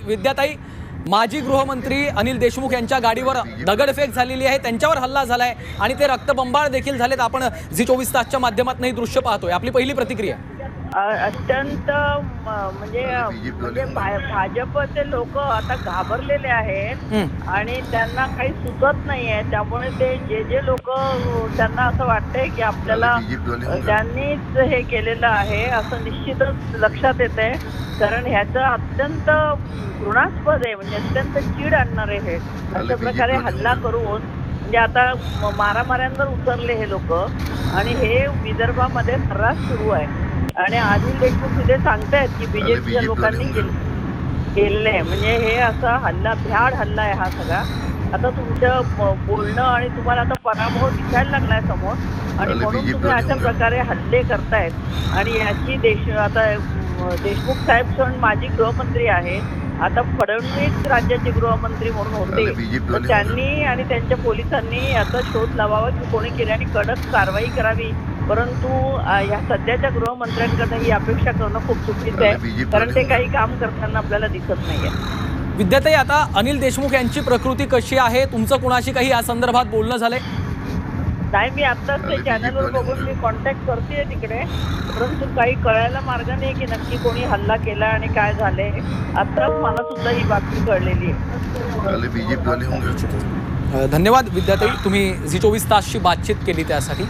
विद्याताई, माजी गृहमंत्री अनिल देशमुख यांच्या गाडीवर दगडफेक झालेली आहे, त्यांच्यावर हल्ला झालाय आणि ते रक्तबंबाळ देखील झालेत। आपण झी 24 तासच्या माध्यमातून ही दृश्य पाहतोय, आपली पहिली प्रतिक्रिया? अत्यंत म्हणजे भाजपचे लोक आता घाबरलेले आहेत आणि त्यांना काही सुचत नाहीये। त्यामुळे ते जे लोक त्यांना असं वाटतंय की आपल्याला त्यांनीच हे केलेलं आहे असं निश्चितच लक्षात येते, कारण ह्याचं अत्यंत घृणास्पद आहे, म्हणजे अत्यंत चीड आणणार आहे हे अशा प्रकारे हल्ला करून। म्हणजे आता मारामाऱ्यांवर उतरले हे लोक आणि हे विदर्भामध्ये सर्रास सुरू आहे आणि अनिल देशमुख तिथे सांगतायत की बीजेपीच्या लोकांनी केलेलं आहे। म्हणजे हे असा हल्ला, भ्याड हल्ला आहे हा सगळा। आता तुमचं बोलणं आणि तुम्हाला आता पराभव दिसायला लागलाय समोर आणि म्हणून तुम्ही अशा प्रकारे हल्ले करतायत। आणि याची आता देशमुख साहेब सण माजी गृहमंत्री आहे, आता फडणवीस राज्याचे गृहमंत्री म्हणून होते, तर त्यांनी आणि त्यांच्या पोलिसांनी याचा शोध लावावा की कोणी केल्याने कडक कारवाई करावी। परंतु या सध्याच्या गृहमंत्र्यांकडनं ही अपेक्षा करणं खूप चुकीचं आहे, कारण ते काही काम करताना आपल्याला दिसत नाहीये। विद्याताई, आता अनिल देशमुख यांची प्रकृती कशी आहे? तुमचं कुणाशी काही या संदर्भात बोलणं झालंय? नाही, मी आत्ताच ते चॅनलवर बघून मी कॉन्टॅक्ट करते तिकडे, परंतु काही कळायला मार्ग नाही की नक्की कोणी हल्ला केला आणि काय झाले। आत्ताच मला सुद्धा ही बातमी कळलेली आहे। धन्यवाद विद्याताई, तुम्ही झी 24 तासशी बातचीत केली त्यासाठी।